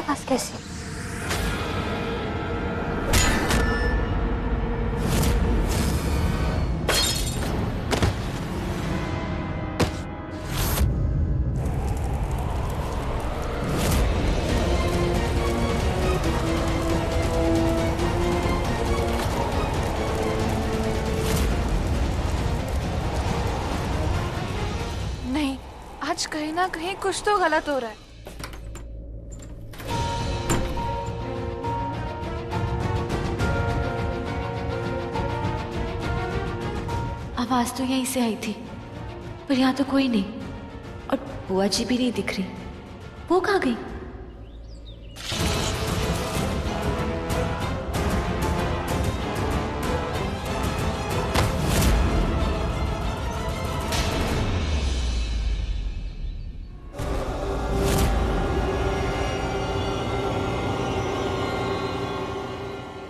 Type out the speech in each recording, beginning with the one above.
आवाज कैसी? नहीं, आज कहीं ना कहीं कुछ तो गलत हो रहा है। आवाज तो यहीं से आई थी, पर यहाँ तो कोई नहीं, और बुआ जी भी नहीं दिख रही। वो कहाँ गई?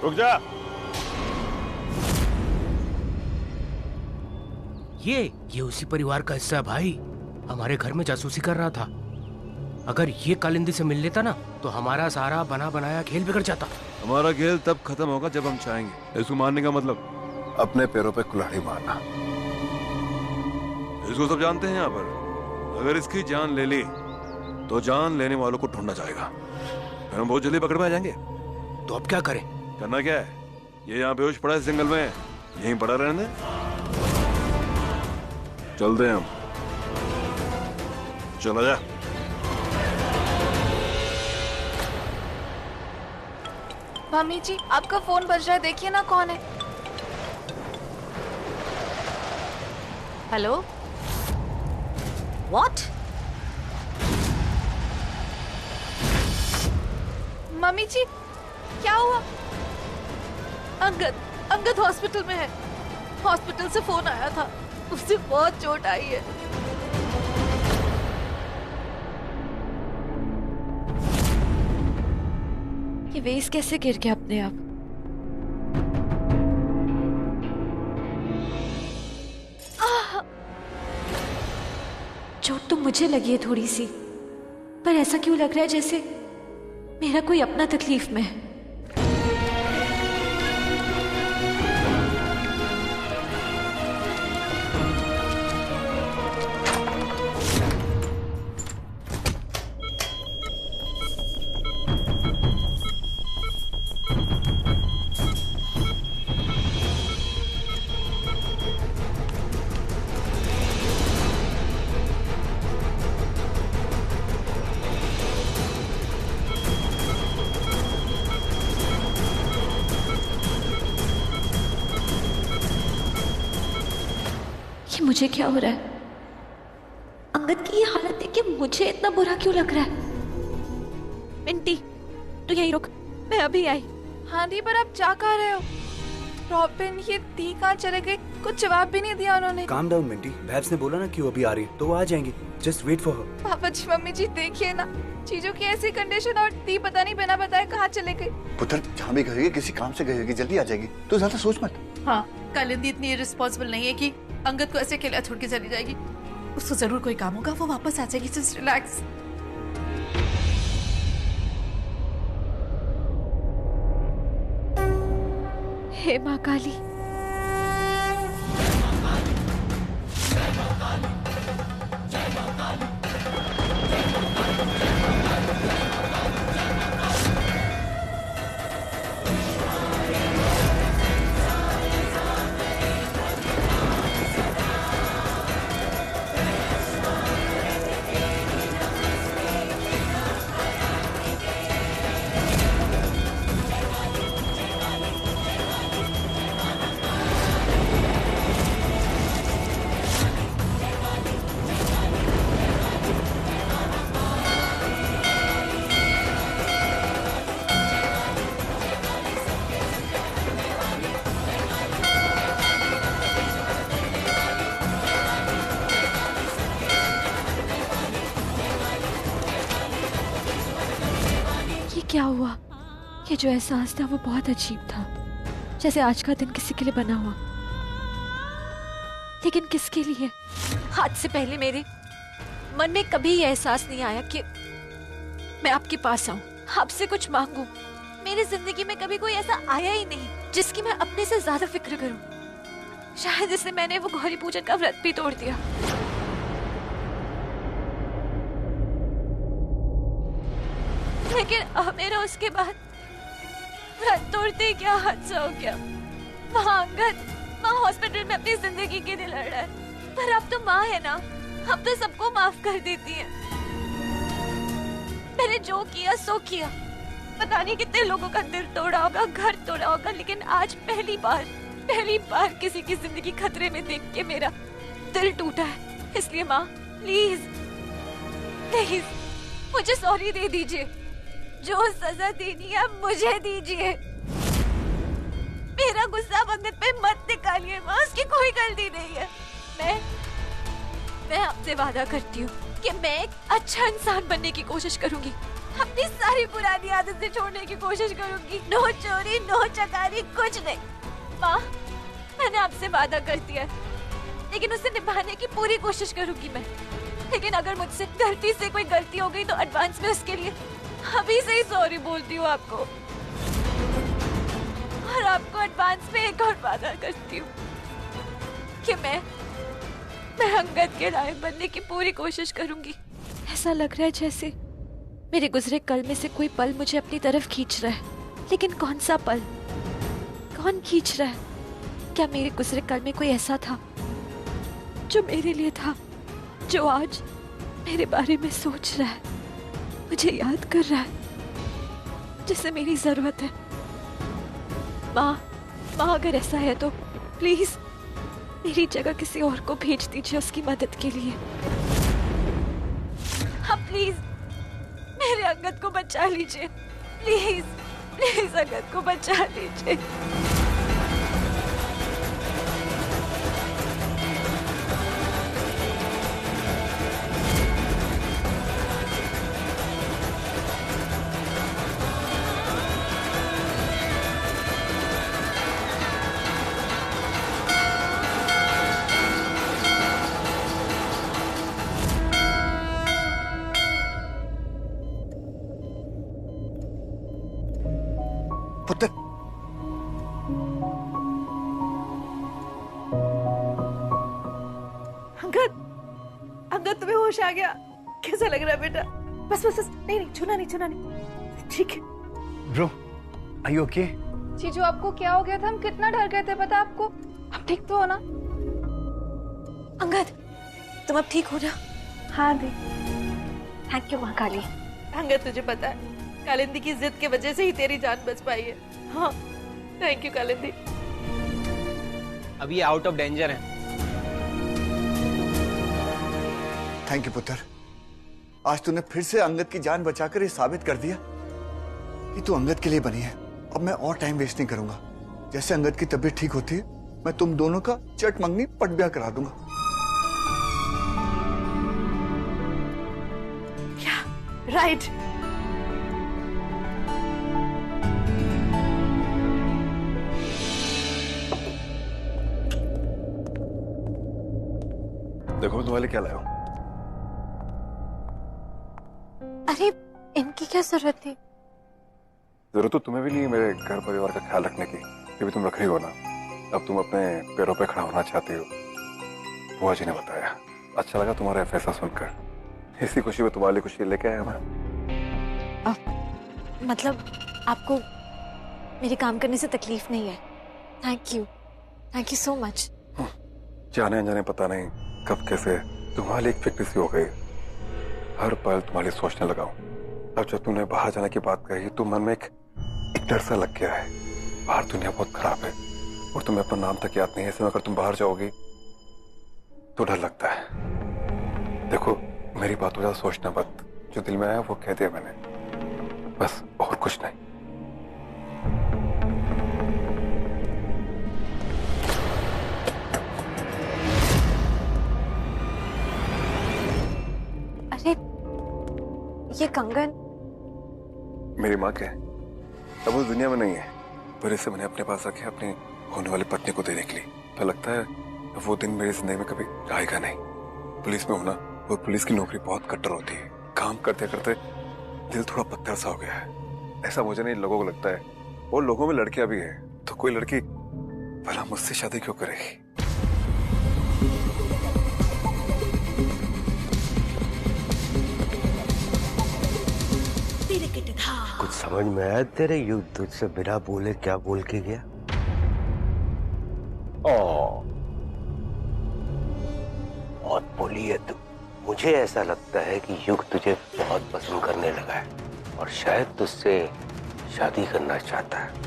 रुक जा। ये उसी परिवार का हिस्सा है भाई। हमारे घर में जासूसी कर रहा था। अगर ये कालिंदी से मिल लेता ना तो हमारा सारा बना बनाया खेल बिगड़ जाता। हमारा खेल तब खत्म होगा जब हम चाहेंगे। इसको मारने का मतलब अपने पैरों पे कुल्हाड़ी मारना। इसको सब जानते हैं यहाँ पर। अगर इसकी जान ले ली तो जान लेने वालों को ढूंढना जाएगा, फिर हम बहुत जल्दी पकड़ में आ जाएंगे। तो अब क्या करें? करना क्या है, ये यहाँ बेहोश पड़ा है जंगल में, यहीं पड़ा रहने दे। चलते हैं हम। चला जा। मम्मी जी, आपका फोन बज रहा है, देखिए ना कौन है। हेलो? व्हाट? मम्मी जी, क्या हुआ? अंगद हॉस्पिटल में है। हॉस्पिटल से फोन आया था, उसे बहुत चोट आई है। ये वेस कैसे गिर गया अपने आप? चोट तो मुझे लगी है थोड़ी सी, पर ऐसा क्यों लग रहा है जैसे मेरा कोई अपना तकलीफ में है। मुझे क्या हो रहा है? अंगद की ये हालत देख के मुझे इतना बुरा क्यों लग रहा है? मिंटी, तू यहीं रुक, मैं अभी आई। हाँ दी, पर आप जा कहाँ रहे हो? रॉबिन, ये दी कहाँ चले गए? कुछ जवाब भी नहीं दिया उन्होंने। काम डाउन मिंटी, भैब्स ने बोला ना कि वो अभी आ रही है, तो वो आ जाएंगी। Just wait for her. पापा जी, मम्मी जी, देखिए ना चीजों की ऐसी कंडीशन, और दी पता नहीं बिना बताए कहाँ चले गई। पुत्र जहाँ भी गई किसी काम से गई होगी, जल्दी आ जाएगी, तो ज्यादा सोच मत। हाँ, कालिंदी इतनी रिस्पॉन्सिबल नहीं है कि अंगद को ऐसे अकेला छोड़ के चली जाएगी। उसको जरूर कोई काम होगा, वो वापस आ जाएगी। Just relax. हे माँ काली, क्या हुआ? ये जो एहसास था वो बहुत अजीब था, जैसे आज का दिन किसी के लिए बना हुआ। लेकिन किसके लिए? आज से पहले मेरे मन में कभी ये एहसास नहीं आया कि मैं आपके पास आऊं, आपसे कुछ मांगू। मेरी जिंदगी में कभी कोई ऐसा आया ही नहीं जिसकी मैं अपने से ज्यादा फिक्र करूं। शायद इसलिए मैंने वो गौरी पूजन का व्रत भी तोड़ दिया। लेकिन अब मेरा उसके बाद व्रत तोड़ते ही क्या हादसा हो गया। वहाँ अंगद, माँ हॉस्पिटल में अपनी जिंदगी के लिए लड़ रहा है, पर अब तो माँ है ना, अब तो सबको माफ कर देती है। मैंने जो किया सो किया। पता नहीं कितने लोगों का दिल तोड़ा होगा, घर तोड़ा होगा, लेकिन आज पहली बार किसी की जिंदगी खतरे में देख के मेरा दिल टूटा है। इसलिए माँ प्लीज प्लीज मुझे सॉरी दे दीजिए। जो सजा देनी है मुझे दीजिए। मेरा गुस्सा अंगद पे मत निकालिए माँ, उसकी कोई गलती नहीं है। मैं आपसे वादा करती हूँ कि मैं एक अच्छा इंसान बनने की कोशिश करूंगी। अपनी सारी पुरानी आदतें छोड़ने की कोशिश करूंगी। नो चोरी, नो चकारी, कुछ नहीं। माँ मैंने आपसे वादा कर दिया है, लेकिन उसे निभाने की पूरी कोशिश करूंगी मैं। लेकिन अगर मुझसे गलती से कोई गलती हो गई तो एडवांस में उसके लिए अभी से ही सॉरी बोलती हूँ आपको। और आपको एडवांस में एक और वादा करती हूँ कि मैं अंगद के लायक बनने की पूरी कोशिश करूंगी। ऐसा लग रहा है जैसे मेरे गुजरे कल में से कोई पल मुझे अपनी तरफ खींच रहा है। लेकिन कौन सा पल, कौन खींच रहा है? क्या मेरे गुजरे कल में कोई ऐसा था जो मेरे लिए था, जो आज मेरे बारे में सोच रहा है, मुझे याद कर रहा है, जिसे मेरी जरूरत है? माँ अगर ऐसा है तो प्लीज मेरी जगह किसी और को भेज दीजिए उसकी मदद के लिए। हाँ प्लीज मेरे अंगद को बचा लीजिए। प्लीज प्लीज अंगद को बचा लीजिए। पुत्र, अंगद तुम्हें होश आ गया? कैसा लग रहा है बेटा? बस नहीं, छूना नहीं। ठीक है ब्रो, आर यू ओके? जीजू आपको क्या हो गया था? हम कितना डर गए थे पता आपको? अब ठीक तो हो ना? अंगद तुम अब ठीक हो ना? हाँ दी। थैंक यू माँ काली। अंगद तुझे पता है कालिंदी की जिद की वजह से ही तेरी जान बच पाई है। हाँ थैंक यू कालिंदी। अब ये आउट ऑफ डेंजर है। थैंक यू पुत्र। आज तूने फिर से अंगद की जान बचाकर ये साबित कर दिया कि तू अंगद के लिए बनी है। अब मैं और टाइम वेस्ट नहीं करूंगा। जैसे अंगद की तबीयत ठीक होती है मैं तुम दोनों का चट मंगनी पट ब्याह करा दूंगा। क्या? राइट। देखो तुम्हारे क्या लाया हूं। अरे इनकी क्या जरूरत थी? जरूरत तो तुम्हें भी नहीं है मेरे घर परिवार का ख्याल रखने की। ये भी तुम रख रही हो ना। अब तुम अपने पैरों पे खड़ा होना चाहती हो। बुआ जी ने बताया। अच्छा लगा तुम्हारा फैसला सुनकर। इसी खुशी में तुम्हारे लिए कुछ लेके आया मैं। मतलब आपको मेरे काम करने से तकलीफ नहीं है? Thank you so much. जाने अनजाने पता नहीं कब कैसे तुम्हारे लिए एक फिक्र सी हो गई। हर पल तुम्हारे लिए सोचने लगा हूं। अब जब तुमने बाहर जाने की बात कही तो मन में एक डर सा लग गया है। बाहर दुनिया बहुत खराब है और तुम्हें अपना नाम तक याद नहीं है। ऐसे में अगर तुम बाहर जाओगी तो डर लगता है। देखो मेरी बात को ज्यादा सोचना मत। जो दिल में आया वो कह दिया मैंने, बस और कुछ नहीं। अरे ये कंगन मेरी माँ के अब वो दुनिया में नहीं है, पर इसे मैंने अपने पास रखे अपनी होने वाली पत्नी को देने के लिए। तो लगता है वो दिन मेरी जिंदगी में कभी आएगा नहीं। पुलिस में होना और पुलिस की नौकरी बहुत कट्टर होती है। काम करते करते दिल थोड़ा पत्थर सा हो गया है। ऐसा मुझे नहीं, लोगों को लगता है। और लोगों में लड़कियां भी हैं, तो कोई लड़की भला मुझसे शादी क्यों करेगी? कुछ समझ में आया तेरे युद्ध तुझसे बिना बोले क्या बोल के गया? ओ, बहुत बोली है तू। मुझे ऐसा लगता है कि युग तुझे बहुत पसंद करने लगा है और शायद तुझसे शादी करना चाहता है।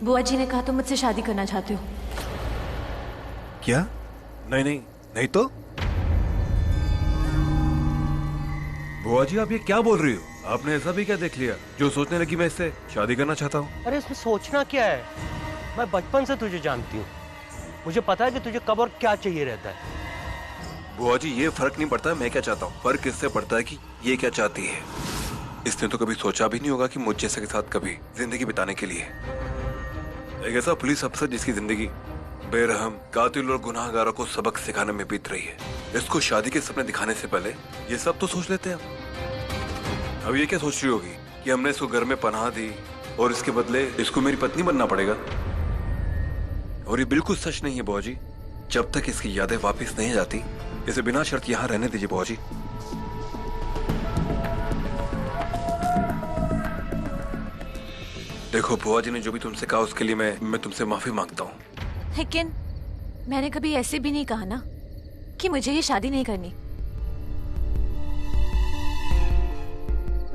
बुआ जी ने कहा तुम मुझसे शादी करना चाहते हो। क्या? नहीं नहीं नहीं तो। बुआ जी आप ये क्या बोल रही हो? आपने ऐसा भी क्या देख लिया जो सोचने लगी मैं इससे शादी करना चाहता हूँ? अरे इसमें सोचना क्या है? मैं बचपन से तुझे जानती हूँ, मुझे पता है कि तुझे कब और क्या चाहिए रहता है। बुआ जी ये फर्क नहीं पड़ता मैं क्या चाहता हूँ, फर्क इससे पड़ता है कि ये क्या चाहती है। इसने तो कभी सोचा भी नहीं होगा कि मुझ जैसे के साथ कभी जिंदगी बिताने के लिए एक ऐसा पुलिस अफसर जिसकी जिंदगी बेरहम कातिल और गुनाहगारों को सबक सिखाने में बीत रही है, इसको शादी के सपने दिखाने से पहले ये सब तो सोच लेते हैं। अब ये क्या सोच रही होगी कि हमने इसको घर में पनाह दी और इसके बदले इसको मेरी पत्नी बनना पड़ेगा? और ये बिल्कुल सच नहीं है बुआ जी। जब तक इसकी यादें वापस नहीं जाती इसे बिना शर्त यहाँ रहने दीजिए बुआ जी। देखो बुआ जी ने जो भी तुमसे कहा उसके लिए मैं तुमसे माफी मांगता हूँ। लेकिन मैंने कभी ऐसे भी नहीं कहा ना कि मुझे ये शादी नहीं करनी।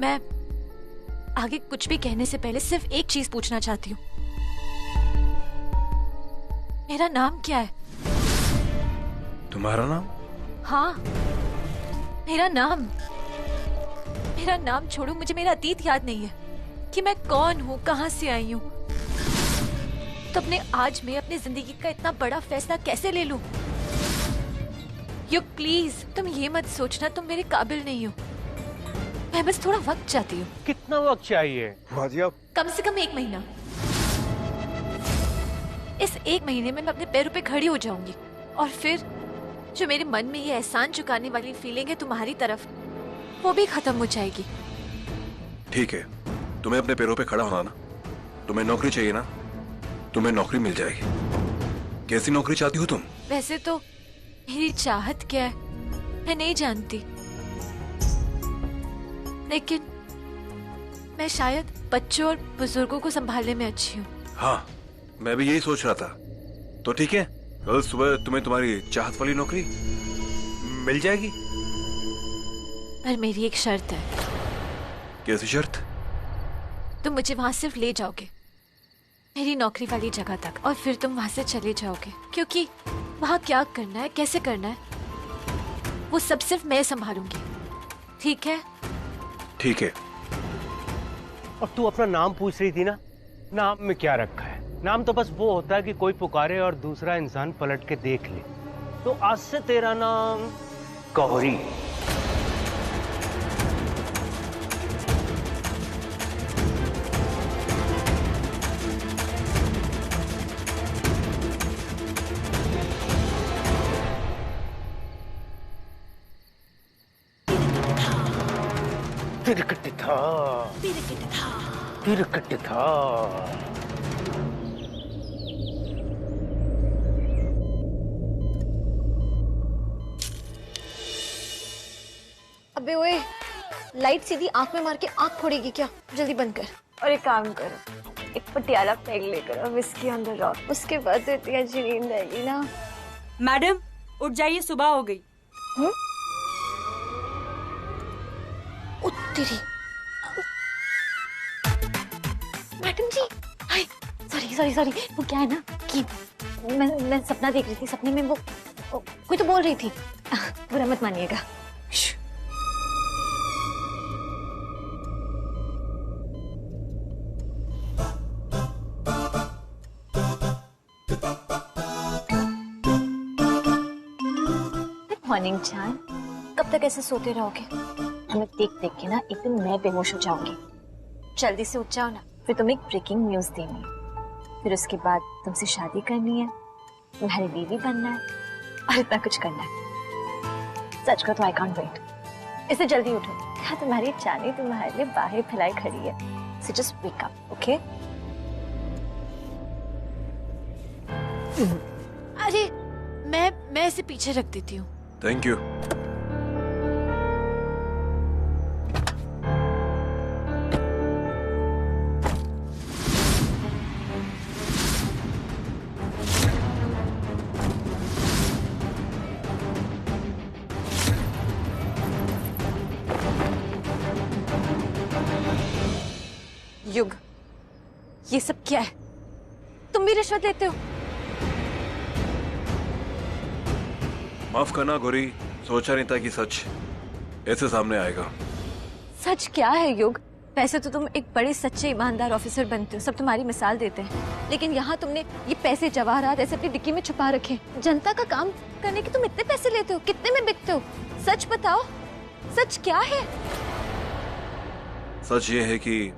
मैं आगे कुछ भी कहने से पहले सिर्फ एक चीज पूछना चाहती हूँ। मेरा नाम क्या है? तुम्हारा नाम? हाँ, मेरा नाम। मेरा नाम छोड़ो, मुझे मेरा अतीत याद नहीं है कि मैं कौन हूँ, कहाँ से आई हूँ। तो अपने आज में अपनी जिंदगी का इतना बड़ा फैसला कैसे ले लूं? युग प्लीज तुम ये मत सोचना तुम मेरे काबिल नहीं हो। मैं बस थोड़ा वक्त चाहती हूँ। कितना वक्त चाहिए? बाजी आप कम से कम 1 महीना। इस 1 महीने में मैं अपने पैरों पे खड़ी हो जाऊंगी और फिर जो मेरे मन में ये एहसान चुकाने वाली फीलिंग है तुम्हारी तरफ, वो भी खत्म हो जाएगी। ठीक है, तुम्हें अपने पैरों पे खड़ा होना ना, तुम्हें नौकरी चाहिए ना, तुम्हें नौकरी मिल जाएगी। कैसी नौकरी चाहती हो तुम? वैसे तो मेरी चाहत क्या है मैं नहीं जानती, लेकिन मैं शायद बच्चों और बुजुर्गों को संभालने में अच्छी हूँ। हाँ, मैं भी यही सोच रहा था। तो ठीक है, कल सुबह तुम्हें तुम्हारी चाहत वाली नौकरी मिल जाएगी। पर मेरी एक शर्त है। कैसी शर्त? तुम मुझे वहां सिर्फ ले जाओगे मेरी नौकरी वाली जगह तक और फिर तुम वहां से चले जाओगे, क्योंकि वहां क्या करना है, कैसे करना है, वो सब सिर्फ मैं संभालूंगी। ठीक है? ठीक है। और तू अपना नाम पूछ रही थी ना, नाम में क्या रखा है? नाम तो बस वो होता है कि कोई पुकारे और दूसरा इंसान पलट के देख ले। तो आज से तेरा नाम गौरी। तिरकट था। अबे ओए, लाइट सीधी आंख में मार के आंख फोड़ेगी क्या? जल्दी बंद कर। और एक काम करो, एक पटियाला पैग लेकर अब इसके अंदर रहो, उसके बाद तो इतनी अच्छी नींद आएगी ना। मैडम उठ जाइए, सुबह हो गई। तेरी मैडम जी, हाय, सॉरी वो क्या है ना कि मैं सपना देख रही थी, सपने में वो कोई तो बोल रही थी, बुरा मत मानिएगा। मॉर्निंग जान। कब तक ऐसे सोते रहोगे? तुम्हें देख देख के ना एक दिन मैं बेहोश हो जाऊंगी। जल्दी से उठ जाओ ना, फिर तुम्हें एक ब्रेकिंग न्यूज देनी है। फिर उसके बाद तुमसे शादी करनी है, तुम्हारी बीवी बनना है और इतना कुछ करना है। सच को तो आई कांट वेट। इससे जल्दी उठो, क्या तुम्हारी चांदी तुम्हारे लिए बाहें फैलाई खड़ी है। So just wake up, okay? अरे मैं इसे पीछे रख देती हूँ। Thank you. युग, ये सब क्या है? तुम भी रिश्वत लेते हो? माफ करना गौरी, सोचा नहीं था कि सच ऐसे सामने आएगा। सच क्या है युग? वैसे तो तुम एक बड़े सच्चे ईमानदार ऑफिसर बनते हो, सब तुम्हारी मिसाल देते हैं, लेकिन यहाँ तुमने ये पैसे जवाहरात ऐसे अपनी डिक्की में छुपा रखे। जनता का काम करने के तुम इतने पैसे लेते हो, कितने में बिकते हो? सच बताओ, सच क्या है? सच ये है कि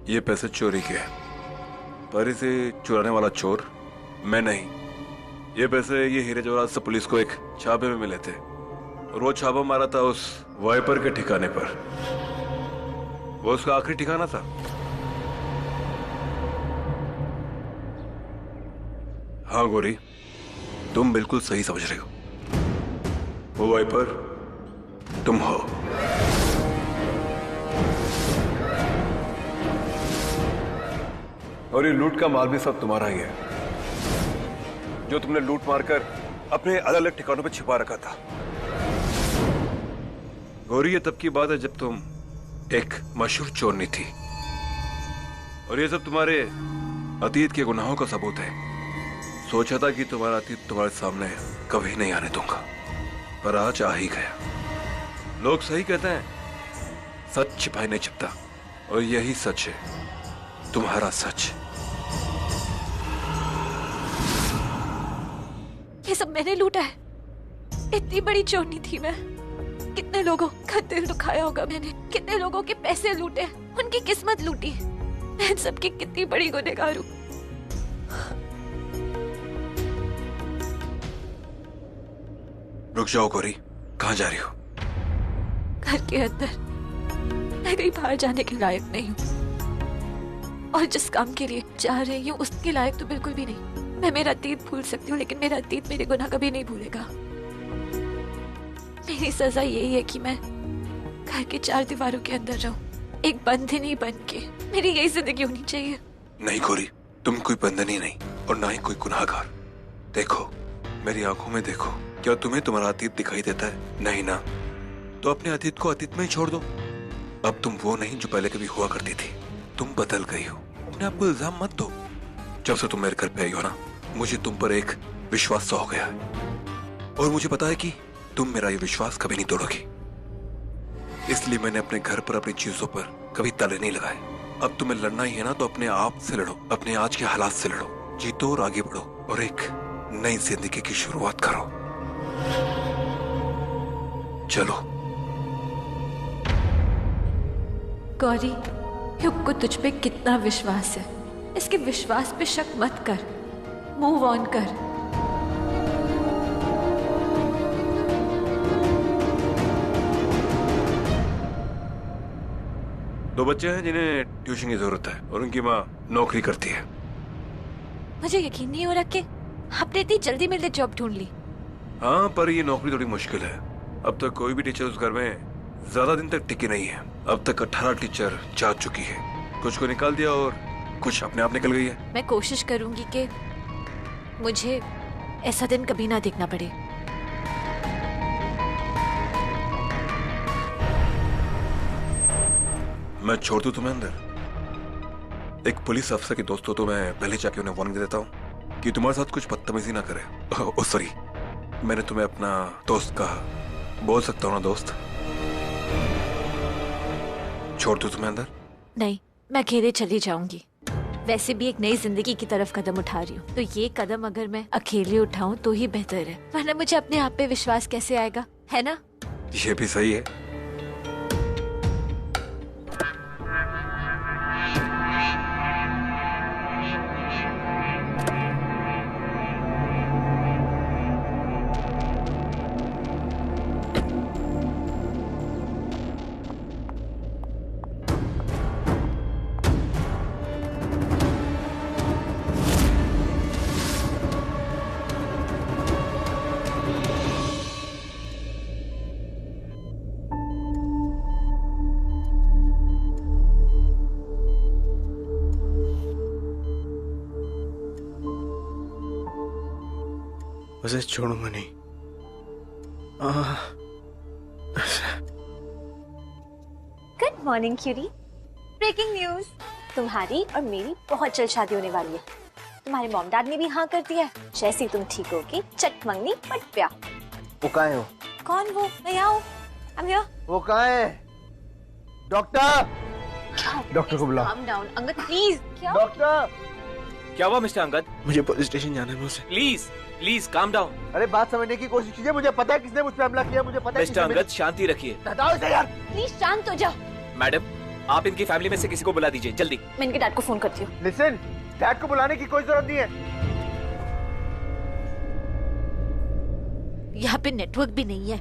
ये पैसे चोरी के हैं, पर इसे चुराने वाला चोर मैं नहीं। ये पैसे ये हीरे जवाहरात से पुलिस को एक छापे में मिले थे और वो छापा मारा था उस वाइपर के ठिकाने पर। वो उसका आखिरी ठिकाना था। हाँ गौरी, तुम बिल्कुल सही समझ रहे हो। वो वाइपर तुम हो। और ये लूट का माल भी सब तुम्हारा ही है, जो तुमने लूट मारकर अपने अलग अलग ठिकानों पे छिपा रखा था। गौरी, ये तब की बात है जब तुम एक मशहूर चोरनी थी, और ये सब तुम्हारे अतीत के गुनाहों का सबूत है। सोचा था कि तुम्हारा अतीत तुम्हारे सामने कभी नहीं आने दूंगा, पर आज आ ही गया। लोग सही कहते हैं, सच छिपाई नहीं छिपता, और यही सच है, तुम्हारा सच। ये सब मैंने लूटा है। इतनी बड़ी चोरनी थी मैं। कितने लोगों का दिल दुखाया होगा मैंने, कितने लोगों के पैसे लूटे, उनकी किस्मत लूटी। मैं इन सबकी कितनी बड़ी गुनहगार हूँ। रुक जाओ गौरी, कहाँ जा रही हो? घर के अंदर। मैं कहीं बाहर जाने के लायक नहीं हूँ, और जिस काम के लिए जा रही हूँ उसके लायक तो बिल्कुल भी नहीं। मैं मेरा अतीत भूल सकती हूँ, लेकिन मेरा अतीत मेरे गुनाह कभी नहीं भूलेगा। मेरी सजा यही है कि मैं घर की चार दीवारों के अंदर रहूं, एक बंधनी बन के। मेरी यही जिंदगी होनी चाहिए। नहीं गौरी, तुम कोई बंधनी नहीं और ना ही कोई गुनाहगार। देखो, मेरी आंखों में देखो। क्या तुम्हें तुम्हारा अतीत दिखाई देता है? नहीं ना, तो अपने अतीत को अतीत में ही छोड़ दो। अब तुम वो नहीं जो पहले कभी हुआ करती थी। तुम बदल गई हो। अपने आप को इल्जाम मत दो। जब से तुम मेरे घर पे आई हो ना, मुझे तुम पर एक विश्वास सा हो गया है, और मुझे पता है कि तुम मेरा ये विश्वास कभी नहीं तोड़ोगी। इसलिए मैंने अपने घर पर, अपनी चीजों पर कभी ताले नहीं लगाए। अब तुम्हें लड़ना ही है ना, तो अपने आप से लड़ो, अपने आज के हालात से लड़ो, जीतो और आगे बढ़ो, और एक नई जिंदगी की शुरुआत करो। चलो। गौरी, युग को तुझ पे कितना विश्वास है। इसके विश्वास पे शक मत कर, मूव ऑन कर। दो बच्चे हैं जिन्हें ट्यूशन की जरूरत है, और उनकी माँ नौकरी करती है। मुझे यकीन नहीं हो रहा कि आपने इतनी जल्दी मेरे लिए जॉब ढूंढ ली। हाँ, पर ये नौकरी थोड़ी मुश्किल है। अब तक कोई भी टीचर उस घर में ज्यादा दिन तक टिकी नहीं है। अब तक 18 टीचर जा चुकी है। कुछ को निकाल दिया और कुछ अपने आप निकल गई है। मैं कोशिश करूंगी कि मुझे ऐसा दिन कभी ना देखना पड़े। मैं छोड़ दूं तुम्हें अंदर? एक पुलिस अफसर के दोस्त हो तो मैं पहले जाके उन्हें वार्निंग दे देता हूँ कि तुम्हारे साथ कुछ बदतमीजी ना करे। ओह सॉरी, मैंने तुम्हें अपना दोस्त कहा। बोल सकता हूँ ना दोस्त? छोड़ दूं तुम्हें अंदर? नहीं, मैं अकेले चली जाऊंगी। वैसे भी एक नई जिंदगी की तरफ कदम उठा रही हूँ, तो ये कदम अगर मैं अकेले उठाऊं तो ही बेहतर है, वरना मुझे अपने आप पे विश्वास कैसे आएगा, है ना? ये भी सही है। उसे छोड़ूंगा नहीं। गुड मॉर्निंग क्यूरी। ब्रेकिंग न्यूज, तुम्हारी और मेरी बहुत जल्द शादी होने वाली है। तुम्हारे मॉम डैड ने भी हाँ कर दिया है। जैसे ही तुम ठीक होगी, चट मंगनी पट ब्याह। वो कहाँ है? कौन वो? मैं यहाँ हूँ। I'm here। वो कहाँ है? डॉक्टर, डॉक्टर को बुलाओ। Calm down, Angad please. क्या? डॉक्टर, क्या हुआ मिस्टर अंगद? मुझे पुलिस स्टेशन जाना है मुझसे। Please please calm down. अरे बात समझने की कोशिश कीजिए, मुझे पता है किसने मुझ पे हमला किया, मुझे पता है। मिस्टर अंगद शांति रखिए। हटाओ इसे यार। प्लीज शांत हो जाओ। मैडम आप इनकी फैमिली में से किसी को बुला दीजिए जल्दी। मैं इनके डैड को फोन करती हूँ। लिसन, डैड को बुलाने की कोई जरूरत नहीं है। यहाँ पे नेटवर्क भी नहीं है।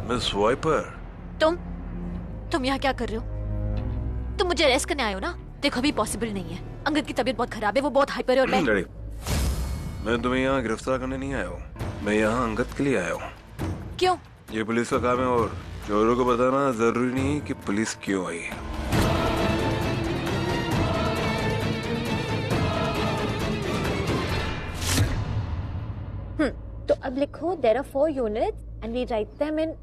मिस वाइपर, तुम यहाँ क्या कर रहे हो? तुम मुझे अरेस्ट करने आए हो ना? देखो अभी पॉसिबल नहीं है। अंगद की तबीयत बहुत खराब है, वो बहुत हाइपर है और मैं तुम्हें यहाँ गिरफ्तार करने नहीं आया हूँ, मैं यहाँ अंगद के लिए आया हूँ। क्यों? ये पुलिस का काम है और चोरों को बताना जरूरी नहीं कि पुलिस क्यों आई है। तो अब लिखो there are 4 units and we write them in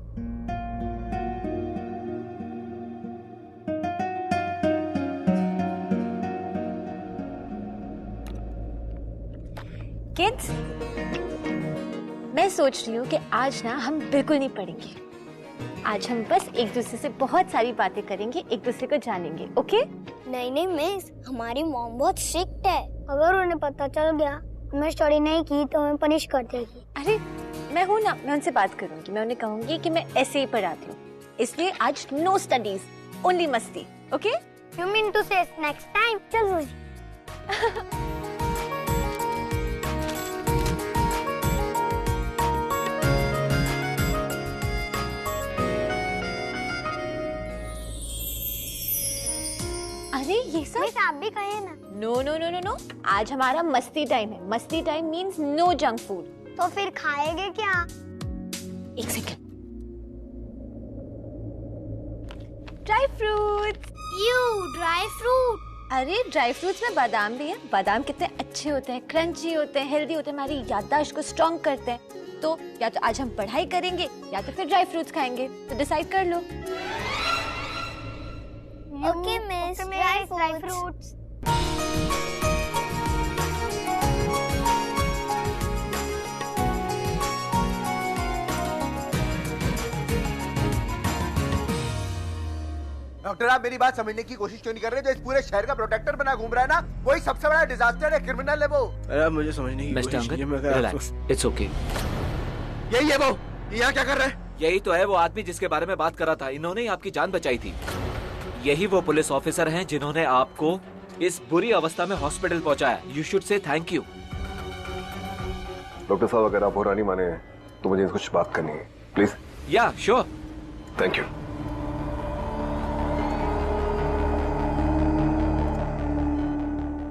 kids. मैं सोच रही हूँ कि आज ना हम बिल्कुल नहीं पढ़ेंगे। आज हम बस एक दूसरे से बहुत सारी बातें करेंगे, एक दूसरे को जानेंगे। ओके? नहीं नहीं मिस, हमारी मॉम बहुत स्ट्रिक्ट है। अगर उन्हें पता चल गया मैं स्टडी नहीं की तो हमें पनिश कर देगी। अरे मैं हूँ ना, मैं उनसे बात करूंगी। मैं उन्हें कहूंगी कि मैं ऐसे ही पढ़ाती हूँ, इसलिए आज नो स्टडीज, ओनली मस्ती। ओके? यू मीन टू से नेक्स्ट टाइम? चल रोजी। अरे ये सब मिस आप भी कहे ना। No no no no no, आज हमारा मस्ती टाइम है। मस्ती time means no junk food. तो फिर खाएंगे क्या? एक second. Dry fruits. You dry fruit? अरे ड्राई फ्रूट्स में बादाम भी है। बादाम कितने अच्छे होते हैं, क्रंची होते हैं, हेल्दी होते हैं, हमारी याददाश्त को स्ट्रॉन्ग करते हैं। तो या तो आज हम पढ़ाई करेंगे या तो फिर ड्राई फ्रूट्स खाएंगे, तो डिसाइड कर लो। Okay miss, dry fruits. Doctor आप मेरी बात समझने की कोशिश क्यों नहीं कर रहे? जो इस पूरे शहर का प्रोटेक्टर बना घूम रहा है ना, वही सबसे बड़ा डिजास्टर है, क्रिमिनल है वो। अरे मुझे समझने की कोशिश कीजिए। Relax, it's okay. यही है वो, यहाँ क्या कर रहे हैं? यही तो है वो आदमी जिसके बारे में बात कर रहा था। इन्होंने ही आपकी जान बचाई थी। यही वो पुलिस ऑफिसर हैं जिन्होंने आपको इस बुरी अवस्था में हॉस्पिटल पहुंचाया। You should say thank you. Doctor साहब अगर आप बुरा नहीं माने तो मुझे कुछ बात करनी है, प्लीज। या श्योर। Thank you.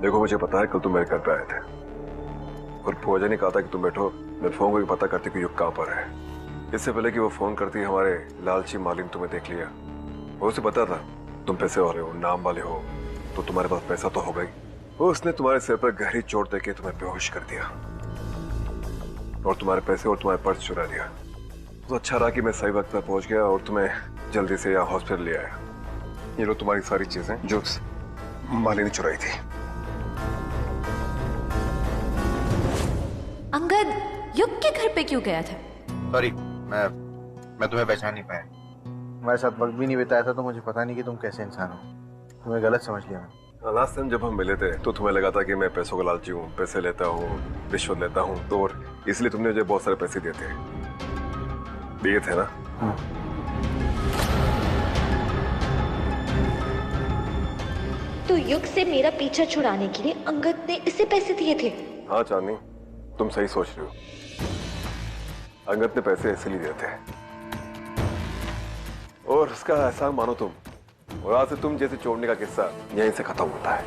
देखो मुझे पता है कल तुम मेरे घर पे आए थे और पूजा ने कहा था कि तुम बैठो, मैं फोन करके पता करती कि युग कहाँ पर है। इससे पहले कि वो फोन करती हमारे लालची मालिक ने तुम्हें देख लिया। वो उसे पता था तुम पैसे वाले हो, नाम वाले हो, तो तुम्हारे पास पैसा तो होगा ही। वो उसने तुम्हारे सिर पर गहरी चोट देके तुम्हें बेहोश कर दिया और तुम्हारे पैसे और तुम्हारे पर्स चुरा दिया। तो अच्छा रहा कि मैं सही वक्त पर पहुंच गया और तुम्हें जल्दी से यहाँ हॉस्पिटल ले आया। ये लो तुम्हारी सारी चीजें जो माली ने चुराई थी। अंगद युग के घर पे क्यों गया था? सॉरी, मैं तुम्हें पहचान नहीं पाया। तुम्हारे साथ वक्त भी नहीं बिताया था तो मुझे पता नहीं कि तुम कैसे इंसान हो। तुम्हें गलत समझ लिया मैं। लास्ट टाइम जब हम मिले थे तो तुम्हें लगा था कि मैं पैसों का लालची हूँ, पैसे लेता हूँ, रिश्वत लेता हूँ, तो और इसलिए तुमने मुझे बहुत सारे पैसे दिए थे ना? तो युग से मेरा पीछा छुड़ाने के लिए अंगद ने इसे पैसे दिए थे? हाँ चांदनी, तुम सही सोच रही हो। अंगद ने पैसे इसलिए दिए थे और उसका एहसान मानो तुम, और आज से तुम जैसे छोड़ने का किस्सा यहीं से खत्म होता है।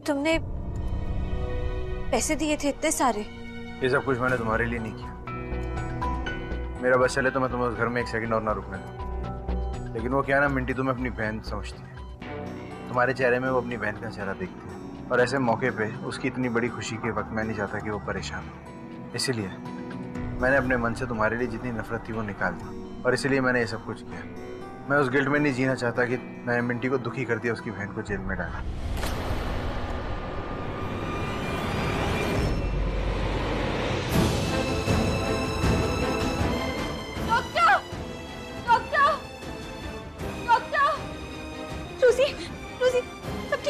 तुमने पैसे दिए थे इतने सारे? ये सब कुछ मैंने तुम्हारे लिए नहीं किया। मेरा बस चले तो मैं तुम्हें उस घर में एक सेकंड और ना रुकने दूं। लेकिन वो क्या ना मिंटी, तुम्हें अपनी बहन समझती है। तुम्हारे चेहरे में वो अपनी बहन का चेहरा देखती है, और ऐसे मौके पे उसकी इतनी बड़ी खुशी के वक्त मैं नहीं चाहता कि वो परेशान हो। इसीलिए मैंने अपने मन से तुम्हारे लिए जितनी नफरत थी वो निकाल दी, और इसीलिए मैंने ये सब कुछ किया। मैं उस गिल्ट में नहीं जीना चाहता कि मैंने मिंटी को दुखी कर दिया, उसकी बहन को जेल में डाला।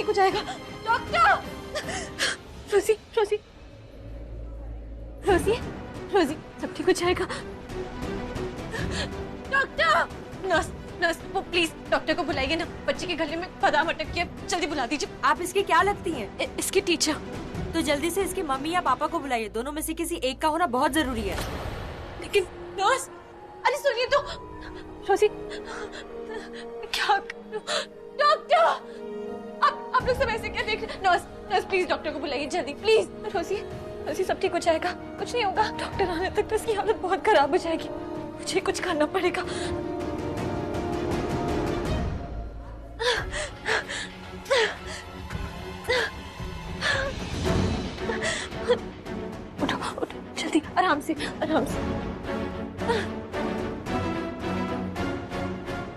हो जाएगा डॉक्टर। रोजी रोजी रोजी रोजी सब ठीक हो जाएगा डॉक्टर। नर्स नर्स वो प्लीज डॉक्टर को बुलाइए ना, बच्चे के गले में बादाम अटक गया, जल्दी बुला दीजिए। आप इसकी क्या लगती हैं? इसकी टीचर। तो जल्दी से इसकी मम्मी या पापा को बुलाइए, दोनों में से किसी एक का होना बहुत जरूरी है। लेकिन नर्स, अरे सुनिए तो रोजी, क्या डॉक्टर आप लोग सब ऐसे क्या देख रहे हैं? नर्स नर्स प्लीज डॉक्टर को बुलाइए जल्दी प्लीज। रोजी रोजी सब ठीक हो जाएगा, कुछ नहीं होगा। डॉक्टर आने तक तो इसकी हालत बहुत खराब हो जाएगी, मुझे कुछ करना पड़ेगा। उठो उठो जल्दी, आराम से आराम से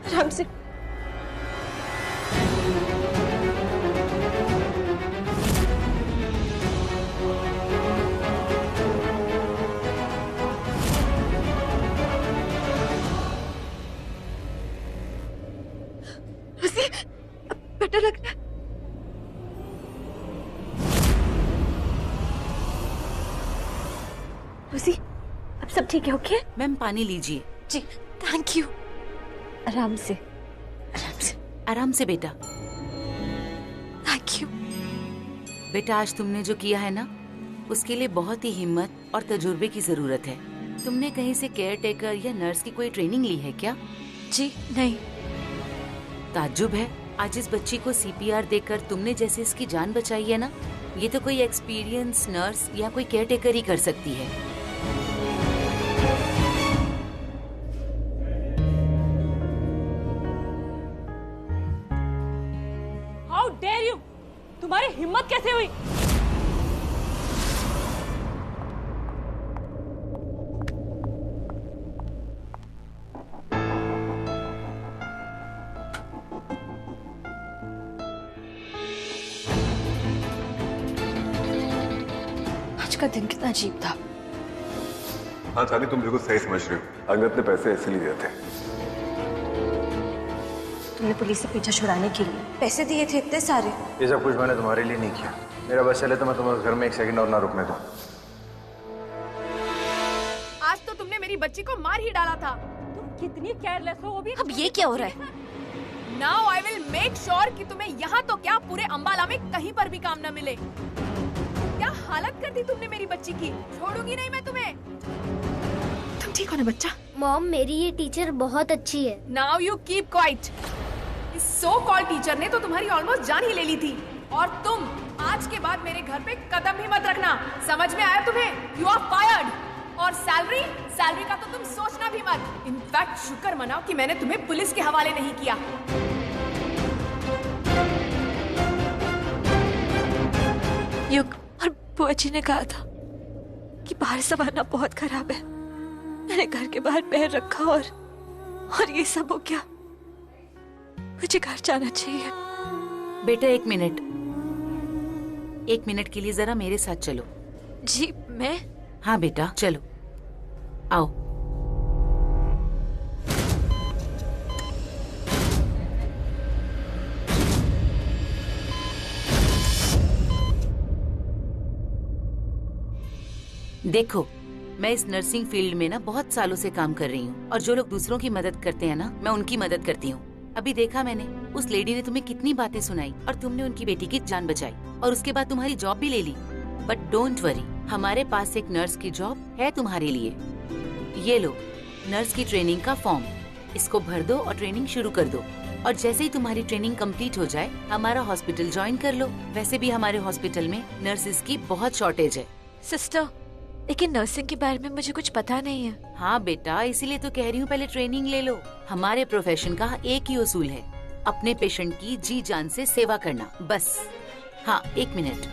आराम से। बेटर लग रहा है। रोजी अब सब ठीक है? ओके मैम पानी लीजिए। जी थैंक यू। आराम से आराम से आराम से बेटा। थैंक यू बेटा, आज तुमने जो किया है ना उसके लिए बहुत ही हिम्मत और तजुर्बे की जरूरत है। तुमने कहीं से केयर टेकर या नर्स की कोई ट्रेनिंग ली है क्या? जी नहीं। ताज्जुब है, आज इस बच्ची को सीपीआर देकर तुमने जैसे इसकी जान बचाई है ना, ये तो कोई एक्सपीरियंस नर्स या कोई केयर टेकर ही कर सकती है। हाउ डेयर यू, तुम्हारी हिम्मत कैसे हुई? का दिन कितना अजीब था। हाँ चांदी तुम बिल्कुल सही समझ रही हो, अंगद ने पैसे इसलिए दिए थे। तुमने पुलिस से पीछा छुड़ाने के लिए पैसे दिए थे इतने सारे? ये सब कुछ मैंने तुम्हारे लिए नहीं किया। मेरा बस चले तो मैं तुम्हें उस घर में एक सेकंड और ना रुकने दूं। आज तो तुमने मेरी बच्ची को मार ही डाला था। तुम कितनी केयरलेस हो। भी अब ये क्या हो रहा है? Now I will make sure कि तुम्हें यहाँ तो क्या पूरे अंबाला में कहीं पर भी काम न मिले। क्या हालत कर दी तुमने मेरी बच्ची की, छोड़ूंगी नहीं मैं तुम्हें। तुम ठीक हो ना बच्चा? मॉम मेरी ये टीचर बहुत अच्छी है। Now you keep quiet. इस सो कॉल्ड टीचर ने तो तुम्हारी ऑलमोस्ट जान ही ले ली थी, और तुम आज के बाद मेरे घर पे कदम भी मत रखना, समझ में आया तुम्हें? You are fired. और सैलरी का तो तुम सोचना भी मत। इनफैक्ट शुक्र मनाओ कि मैंने तुम्हें पुलिस के हवाले नहीं किया। युग और बुआ जी ने कहा था कि बाहर जमाना बहुत खराब है। मैंने घर के बाहर पैर रखा और ये सब हो गया। मुझे घर जाना चाहिए। बेटा एक मिनट के लिए जरा मेरे साथ चलो। जी मैं? हाँ बेटा चलो, आओ। देखो, मैं इस नर्सिंग फील्ड में ना बहुत सालों से काम कर रही हूँ और जो लोग दूसरों की मदद करते हैं ना, मैं उनकी मदद करती हूँ। अभी देखा मैंने, उस लेडी ने तुम्हें कितनी बातें सुनाई और तुमने उनकी बेटी की जान बचाई और उसके बाद तुम्हारी जॉब भी ले ली। बट डोंट वरी, हमारे पास एक नर्स की जॉब है तुम्हारे लिए। ये लो नर्स की ट्रेनिंग का फॉर्म, इसको भर दो और ट्रेनिंग शुरू कर दो। और जैसे ही तुम्हारी ट्रेनिंग कंप्लीट हो जाए हमारा हॉस्पिटल ज्वाइन कर लो। वैसे भी हमारे हॉस्पिटल में नर्सेज की बहुत शॉर्टेज है। सिस्टर, लेकिन नर्सिंग के बारे में मुझे कुछ पता नहीं है। हाँ बेटा, इसीलिए तो कह रही हूँ पहले ट्रेनिंग ले लो। हमारे प्रोफेशन का एक ही उसूल है, अपने पेशेंट की जी जान से सेवा करना, बस। हाँ एक मिनट,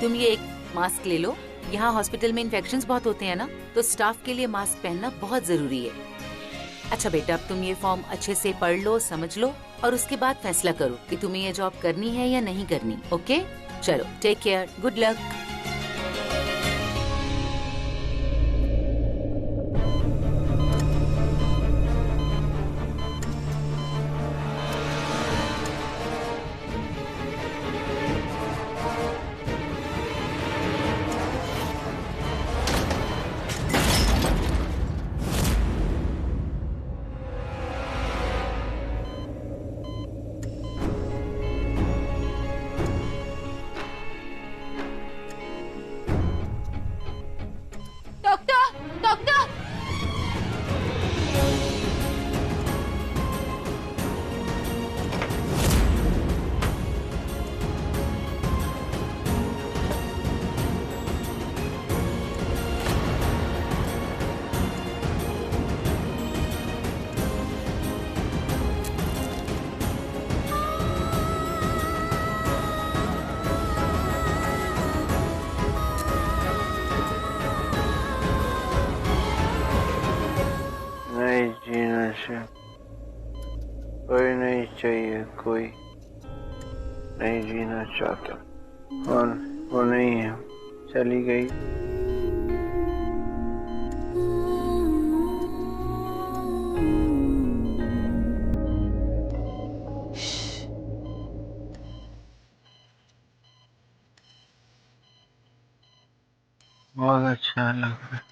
तुम ये एक मास्क ले लो। यहाँ हॉस्पिटल में इन्फेक्शंस बहुत होते हैं ना, तो स्टाफ के लिए मास्क पहनना बहुत जरूरी है। अच्छा बेटा, अब तुम ये फॉर्म अच्छे से पढ़ लो, समझ लो और उसके बाद फैसला करो कि तुम्हें ये जॉब करनी है या नहीं करनी। ओके, चलो टेक केयर, गुड लक। कोई नहीं चाहिए, कोई नहीं जीना चाहता और वो नहीं है, चली गई। बहुत अच्छा लग रहा है।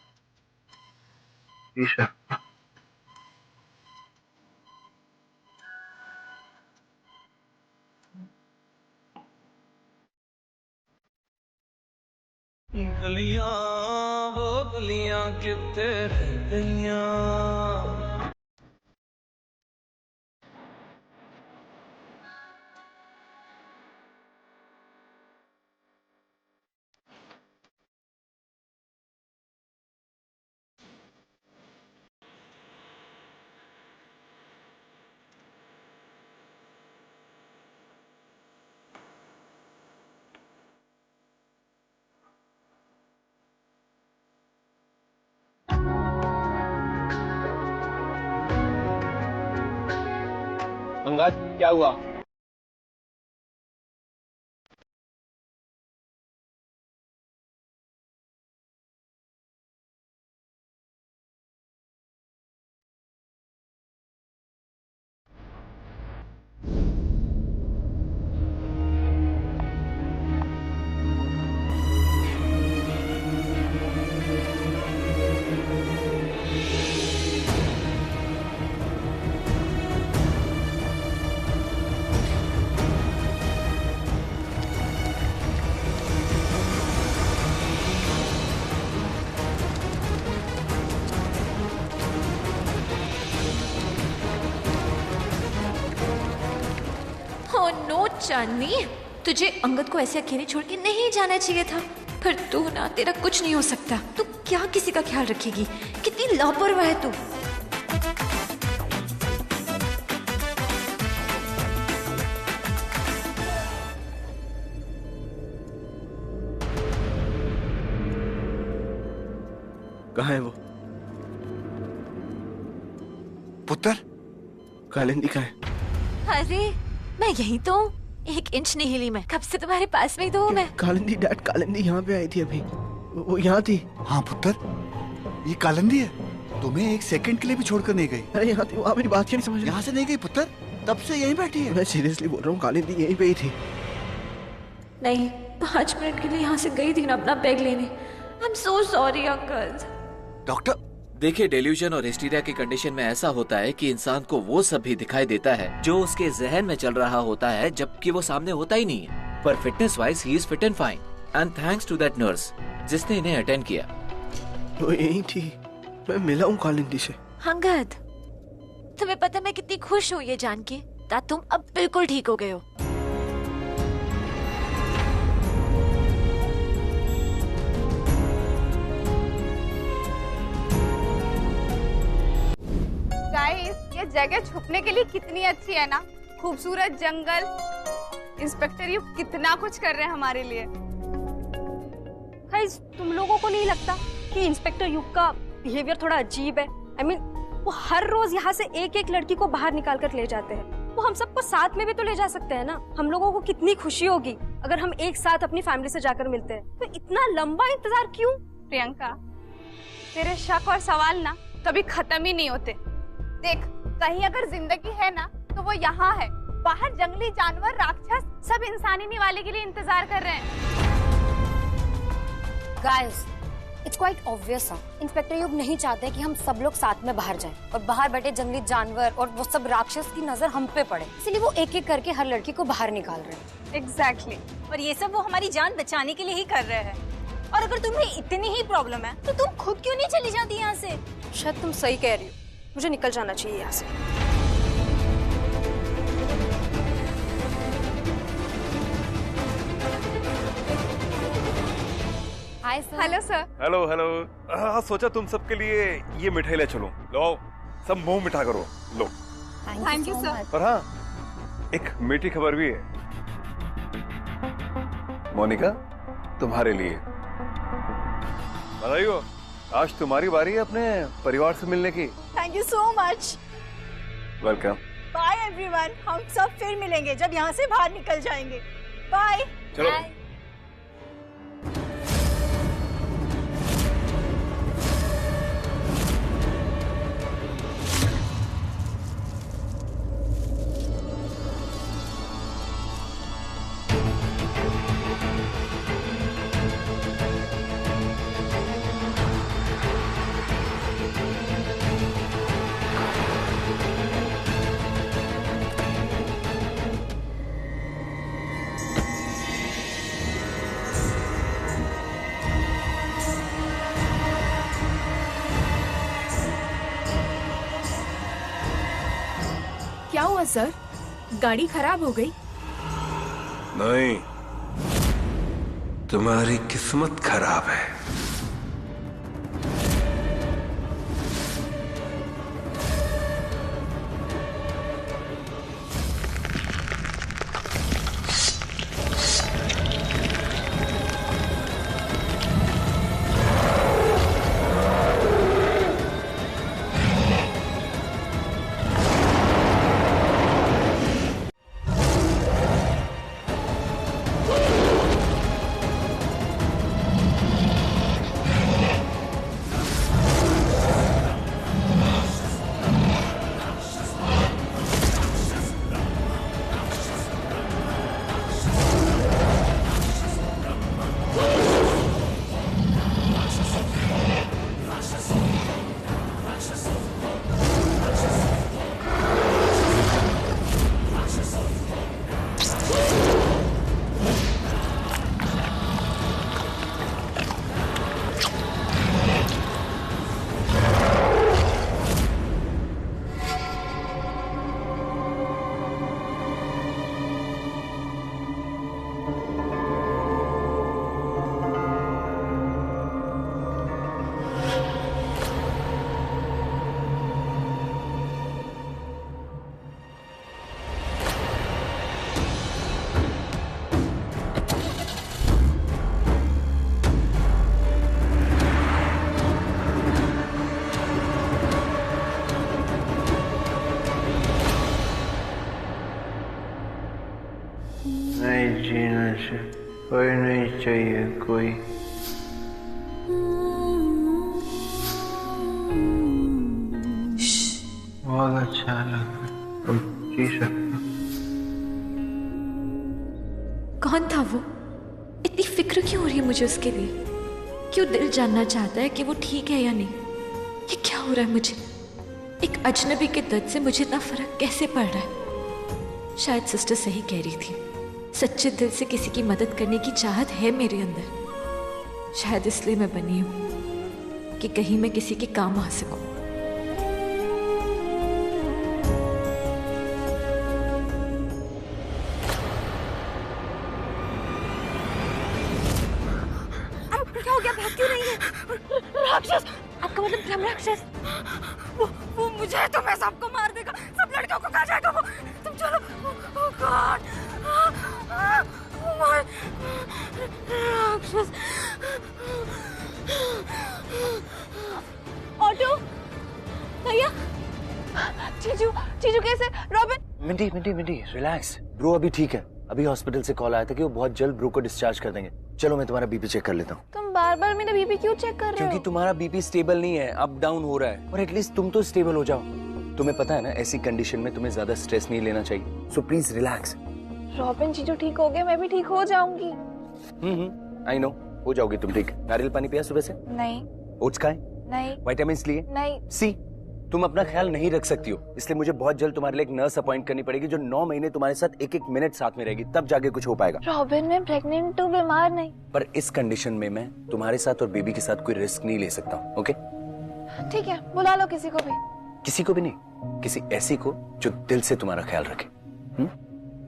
गलियां वो गलियां कितने रह गइयां। अंगद, क्या हुआ? चांदनी, तुझे अंगद को ऐसे अकेले छोड़ के नहीं जाना चाहिए था। पर तू ना, तेरा कुछ नहीं हो सकता। तू क्या किसी का ख्याल रखेगी? कितनी लापरवाह है तू। कहाँ है वो? पुत्र, कालिंदी कहाँ है? अरे मैं यही तो हूँ, 1 इंच नहीं हिली मैं। कब से तुम्हारे पास में ही तो हूँ मैं। कालिंदी डैड, कालिंदी यहाँ पे आई थी अभी, वो यहाँ थी। हाँ पुत्र, ये कालिंदी है, तुम्हें 1 सेकंड के लिए भी छोड़कर नहीं गई। अरे यहाँ थी वो, आप मेरी बात क्यों नहीं समझ रहे? यहाँ से नहीं गई पुत्र, तब से यहीं बैठी है। मैं सीरियसली बोल रहा हूँ, कालिंदी यहीं पे ही थी। नहीं, 5 मिनट के लिए यहाँ से गई थी ना अपना बैग लेने। I am so sorry uncle. Doctor, देखिए, डेल्यूजन और हिस्टीरिया की कंडीशन में ऐसा होता है कि इंसान को वो सब भी दिखाई देता है जो उसके जहन में चल रहा होता है, जबकि वो सामने होता ही नहीं है। पर fitness wise he is fit and fine, and thanks to that nurse जिसने इन्हें अटेंड किया। वो यही थी, मैं मिला हूँ कालिंदी से। अंगद, तुम्हें पता मैं कितनी खुश हूँ ये जान के, तुम अब बिल्कुल ठीक हो गए हो। गाइस, ये जगह छुपने के लिए कितनी अच्छी है ना, खूबसूरत जंगल। इंस्पेक्टर यू कितना कुछ कर रहे हैं हमारे लिए। गाइस, तुम लोगों को नहीं लगता कि इंस्पेक्टर युग का बिहेवियर थोड़ा अजीब है? I mean, वो हर रोज यहाँ से एक लड़की को बाहर निकाल कर ले जाते हैं। वो हम सबको साथ में भी तो ले जा सकते हैं ना। हम लोगों को कितनी खुशी होगी अगर हम एक साथ अपनी फैमिली से जाकर मिलते हैं। तो इतना लंबा इंतजार क्यों? प्रियंका, तेरे शक और सवाल ना कभी खत्म ही नहीं होते। देख, कहीं अगर जिंदगी है ना तो वो यहाँ है। बाहर जंगली जानवर, राक्षस सब इंसानी निवाले के लिए इंतजार कर रहे हैं। गाइस, इट्स क्वाइट ऑब्वियस है, इंस्पेक्टर युग नहीं चाहते कि हम सब लोग साथ में बाहर जाएं और बाहर बैठे जंगली जानवर और वो सब राक्षस की नजर हम पे पड़े, इसलिए वो एक एक करके हर लड़की को बाहर निकाल रहे हैं। एग्जैक्टली। और ये सब वो हमारी जान बचाने के लिए ही कर रहे हैं। और अगर तुम्हें इतनी ही प्रॉब्लम है तो तुम खुद क्यों नहीं चली जाती यहाँ से? शायद तुम सही कह रही हो, मुझे निकल जाना चाहिए यहाँ से। Hi sir. Hello sir. Hello hello. हाँ, सोचा तुम सबके लिए ये मिठाई ले चलूं। लो, सब मुंह मिठा करो। लो। Thank you sir. और हाँ, एक मीठी खबर भी है। मोनिका, तुम्हारे लिए। बधाई हो, आज तुम्हारी बारी है अपने परिवार से मिलने की। Thank you so much. Welcome. Bye everyone, हम सब फिर मिलेंगे जब यहाँ से बाहर निकल जाएंगे। बाय। चलो। क्या हुआ सर? गाड़ी खराब हो गई? नहीं, तुम्हारी किस्मत खराब है। नहीं जीना चाहिए, कोई नहीं चाहिए कोई। बहुत अच्छा लगा, तुम जी सकते। कौन था वो? इतनी फिक्र क्यों हो रही है मुझे उसके लिए? क्यों दिल जानना चाहता है कि वो ठीक है या नहीं? ये क्या हो रहा है मुझे? एक अजनबी के दर्द से मुझे इतना फर्क कैसे पड़ रहा है? शायद सिस्टर सही कह रही थी, सच्चे दिल से किसी की मदद करने की चाहत है मेरे अंदर। शायद इसलिए मैं बनी हूं कि कहीं मैं किसी के काम आ सकूं। क्या हो गया? भाग क्यों रही है? राक्षस! आपका मतलब ब्रह्म राक्षस? वो मुझे है तो मैं सबको मार देगा, सब लड़कियों को खा जाएगा वो। तुम चलो। Oh God! राक्षस! ऑटो भैया, जीजू कैसे? रॉबिन? Minty relax. ब्रो अभी ठीक है। अभी हॉस्पिटल से कॉल आया था कि वो बहुत जल्द ब्रो को डिस्चार्ज कर देंगे। चलो मैं तुम्हारा बीपी चेक कर लेता हूँ। तुम बार-बार मेरा बीपी क्यों चेक कर रहे हो? क्योंकि तुम्हारा बीपी स्टेबल नहीं है, अप डाउन हो रहा है। और एटलीस्ट तुम तो स्टेबल हो जाओ। तुम्हें पता है ना, ऐसी कंडीशन में तुम्हें ज्यादा स्ट्रेस नहीं लेना चाहिए। So please relax. रॉबिन, जीजू ठीक हो गए, मैं भी ठीक हो जाऊंगी। आई नो, हो जाओगी तुम ठीक। नारियल पानी पिया सुबह से? नहीं। ओट्स खाए? नहीं। विटामिन्स लिए? नहीं। सी, तुम अपना ख्याल नहीं रख सकती हो, इसलिए मुझे बहुत जल्द तुम्हारे लिए एक नर्स अपॉइंट करनी पड़ेगी जो 9 महीने तुम्हारे साथ एक मिनट साथ में रहेगी, तब जाके कुछ हो पाएगा। रॉबिन, मैं प्रेग्नेंट हूँ, बीमार नहीं। पर इस कंडीशन में मैं तुम्हारे साथ और बेबी के साथ कोई रिस्क नहीं ले सकता हूँ। ओके? ठीक है, बुला लो किसी को भी। किसी को भी नहीं, किसी ऐसी को जो दिल से तुम्हारा ख्याल रखे।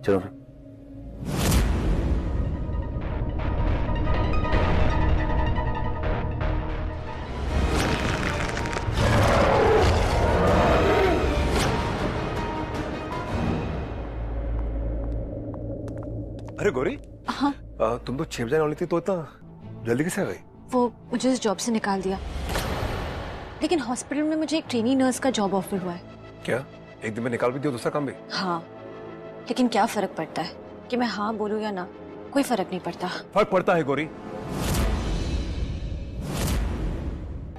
चलो। अरे गौरी, हाँ? तुम तो 6 बजे वाली थी, तो इतना जल्दी कैसे आ गई? वो मुझे इस जॉब से निकाल दिया, लेकिन हॉस्पिटल में मुझे एक ट्रेनी नर्स का जॉब ऑफर हुआ है। क्या एक दिन में निकाल भी दिया, दूसरा काम भी? हाँ, लेकिन क्या फर्क पड़ता है कि मैं हाँ बोलूं या ना? कोई फर्क नहीं पड़ता। फर्क पड़ता है गौरी।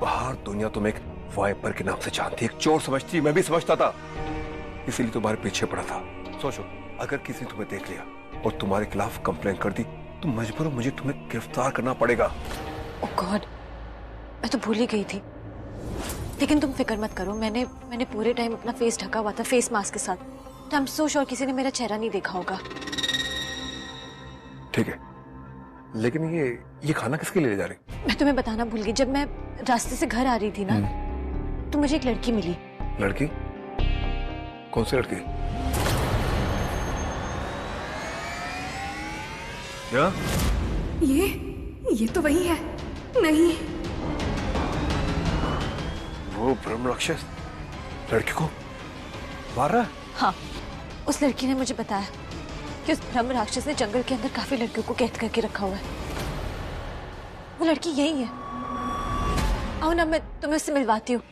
बाहर दुनिया तुम्हें एक वाइपर के नाम से जानती, एक चोर समझती, मैं भी समझता था, इसीलिए तुम्हारे पीछे पड़ा था। सोचो, अगर किसी ने तुम्हें देख लिया और तुम्हारे खिलाफ कंप्लेंट कर दी तो मजबूर मुझे तुम्हें गिरफ्तार करना पड़ेगा। ओह गॉड, मैं तो भूल ही गई थी। लेकिन तुम फिक्र मत करो, मैंने पूरे टाइम अपना फेस ढका हुआ था, फेस मास्क के साथ। आई एम सो श्योर किसी ने मेरा चेहरा नहीं देखा होगा। ठीक है, लेकिन ये खाना किसके लिए ले जा रही? मैं तुम्हें बताना भूल गई, जब मैं रास्ते से घर आ रही थी ना, तो मुझे एक लड़की मिली। लड़की? कौन सी लड़की? क्या? ये तो वही है। नहीं, वो ब्रह्म राक्षस लड़की को मार रहा है? हाँ, उस लड़की ने मुझे बताया कि उस ब्रह्म राक्षस ने जंगल के अंदर काफी लड़कियों को कैद करके रखा हुआ है। वो लड़की यही है। आओ ना, मैं तुम्हें उससे मिलवाती हूँ।